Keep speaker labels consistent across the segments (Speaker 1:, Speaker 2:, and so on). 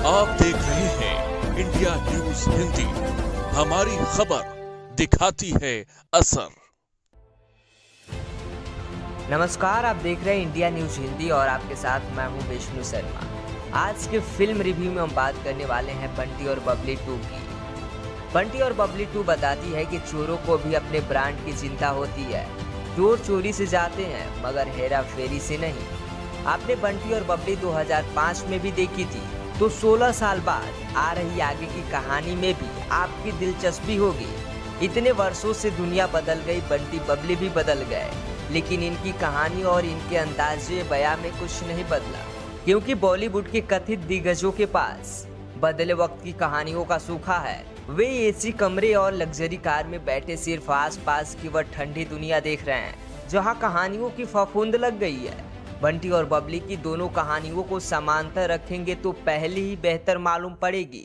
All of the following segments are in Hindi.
Speaker 1: आप देख रहे हैं इंडिया न्यूज हिंदी। हमारी खबर दिखाती है असर।
Speaker 2: नमस्कार, आप देख रहे हैं इंडिया न्यूज हिंदी और आपके साथ मैं हूं विष्णु शर्मा। आज के फिल्म रिव्यू में हम बात करने वाले हैं बंटी और बबली 2 की। बंटी और बबली 2 बताती है कि चोरों को भी अपने ब्रांड की चिंता होती है। चोर चोरी से जाते हैं मगर हेरा फेरी से नहीं। आपने बंटी और बबली 2005 में भी देखी थी, तो 16 साल बाद आ रही आगे की कहानी में भी आपकी दिलचस्पी होगी। इतने वर्षों से दुनिया बदल गई, बंटी बबली भी बदल गए, लेकिन इनकी कहानी और इनके अंदाजे बयां में कुछ नहीं बदला, क्योंकि बॉलीवुड के कथित दिग्गजों के पास बदले वक्त की कहानियों का सूखा है। वे एसी कमरे और लग्जरी कार में बैठे सिर्फ आसपास की वह ठंडी दुनिया देख रहे हैं, जहां कहानियों की फफूंद लग गई है। बंटी और बबली की दोनों कहानियों को समांतर रखेंगे तो पहली ही बेहतर मालूम पड़ेगी,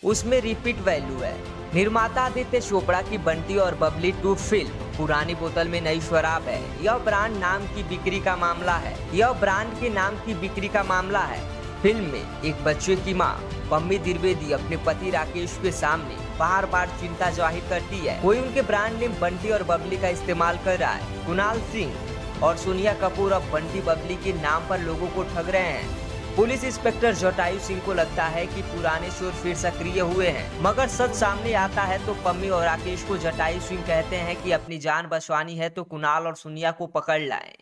Speaker 2: उसमें रिपीट वैल्यू है। निर्माता आदित्य चोपड़ा की बंटी और बबली 2 फिल्म पुरानी बोतल में नई शराब है। यह ब्रांड नाम की बिक्री का मामला है। यह ब्रांड के नाम की बिक्री का मामला है। फिल्म में एक बच्चे की मां पम्मी द्विवेदी अपने पति राकेश के सामने बार बार चिंता जाहिर करती है। कोई उनके ब्रांड नेम बंटी और बबली का इस्तेमाल कर रहा है। कुणाल सिंह और सोनिया कपूर अब बंटी बबली के नाम पर लोगों को ठग रहे हैं। पुलिस इंस्पेक्टर जटायु सिंह को लगता है कि पुराने चोर फिर सक्रिय हुए हैं, मगर सच सामने आता है तो पम्मी और राकेश को जटायु सिंह कहते हैं कि अपनी जान बचवानी है तो कुणाल और सोनिया को पकड़ लाएं।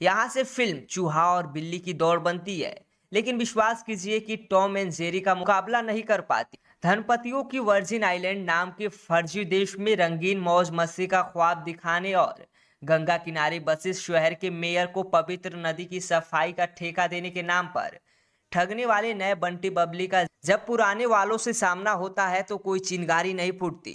Speaker 2: यहाँ से फिल्म चूहा और बिल्ली की दौड़ बनती है, लेकिन विश्वास कीजिए कि टॉम एंड जेरी का मुकाबला नहीं कर पाती। धनपतियों की वर्जिन आइलैंड नाम के फर्जी देश में रंगीन मौज मस्ती का ख्वाब दिखाने और गंगा किनारे बसे शहर के मेयर को पवित्र नदी की सफाई का ठेका देने के नाम पर ठगने वाले नए बंटी बबली का जब पुराने वालों से सामना होता है तो कोई चिंगारी नहीं फूटती।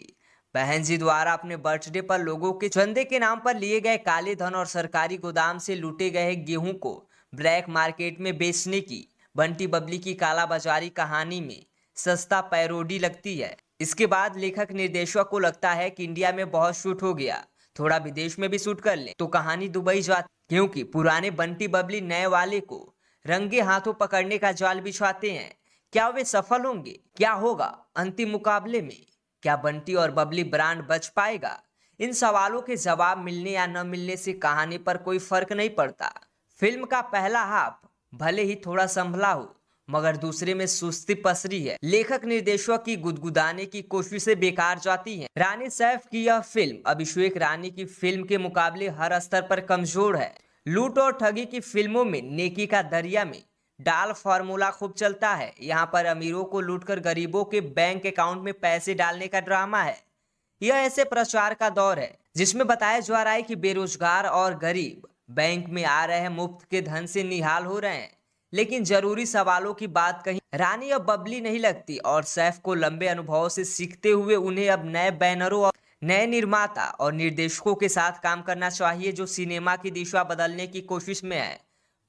Speaker 2: बहन जी द्वारा अपने बर्थडे पर लोगों के चंदे के नाम पर लिए गए काले धन और सरकारी गोदाम से लूटे गए गेहूं को ब्लैक मार्केट में बेचने की बंटी बबली की कालाबाजारी कहानी में सस्ता पैरोडी लगती है। इसके बाद लेखक निर्देशक को लगता है कि इंडिया में बहुत शूट हो गया, थोड़ा विदेश में भी शूट कर ले तो कहानी दुबई जाती, क्योंकि पुराने बंटी बबली नए वाले को रंगे हाथों पकड़ने का जाल बिछाते हैं। क्या वे सफल होंगे? क्या होगा अंतिम मुकाबले में? क्या बंटी और बबली ब्रांड बच पाएगा? इन सवालों के जवाब मिलने या न मिलने से कहानी पर कोई फर्क नहीं पड़ता। फिल्म का पहला हाफ भले ही थोड़ा संभला हो, मगर दूसरे में सुस्ती पसरी है। लेखक निर्देशक की गुदगुदाने की कोशिशें बेकार जाती हैं। रानी सैफ की यह फिल्म अभिषेक रानी की फिल्म के मुकाबले हर स्तर पर कमजोर है। लूट और ठगी की फिल्मों में नेकी का दरिया में डाल फार्मूला खूब चलता है। यहाँ पर अमीरों को लूटकर गरीबों के बैंक अकाउंट में पैसे डालने का ड्रामा है। यह ऐसे प्रचार का दौर है जिसमें बताया जा रहा है कि बेरोजगार और गरीब बैंक में आ रहे मुफ्त के धन से निहाल हो रहे हैं, लेकिन जरूरी सवालों की बात कहीं रानी अब बबली नहीं लगती और सैफ को लंबे अनुभव से सीखते हुए उन्हें अब नए बैनरों और नए निर्माता और निर्देशकों के साथ काम करना चाहिए जो सिनेमा की दिशा बदलने की कोशिश में है।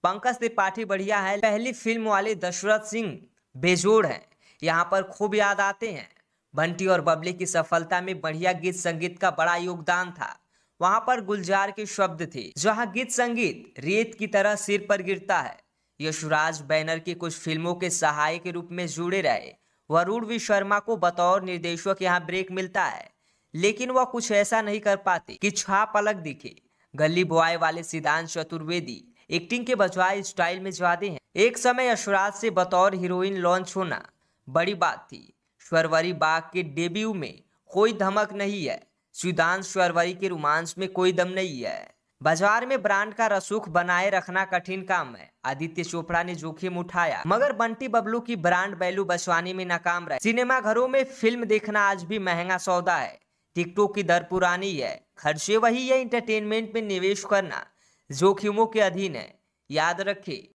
Speaker 2: पंकज त्रिपाठी बढ़िया है। पहली फिल्म वाले दशरथ सिंह बेजोड़ हैं, यहाँ पर खूब याद आते हैं। बंटी और बबली की सफलता में बढ़िया गीत संगीत का बड़ा योगदान था। वहां पर गुलजार के शब्द थे, जहां गीत संगीत रेत की तरह सिर पर गिरता है। यशराज बैनर की कुछ फिल्मों के सहायक के रूप में जुड़े रहे। वरुण वी शर्मा को बतौर निर्देशक यहाँ ब्रेक मिलता है, लेकिन वह कुछ ऐसा नहीं कर पाते कि छाप अलग दिखे। गली बॉय वाले सिद्धांत चतुर्वेदी एक्टिंग के बजाय स्टाइल में ज्यादा हैं। एक समय यशराज से बतौर हीरोइन लॉन्च होना बड़ी बात थी। स्वरवरी बाग के डेब्यू में कोई धमक नहीं है। सिद्धांत स्वरवरी के रोमांस में कोई दम नहीं है। बाजार में ब्रांड का रसूख बनाए रखना कठिन काम है। आदित्य चोपड़ा ने जोखिम उठाया, मगर बंटी बबलू की ब्रांड वैल्यू बचवाने में नाकाम रहे। सिनेमा घरों में फिल्म देखना आज भी महंगा सौदा है। टिकटों की दर पुरानी है, खर्चे वही है। एंटरटेनमेंट में निवेश करना जोखिमों के अधीन है। याद रखें,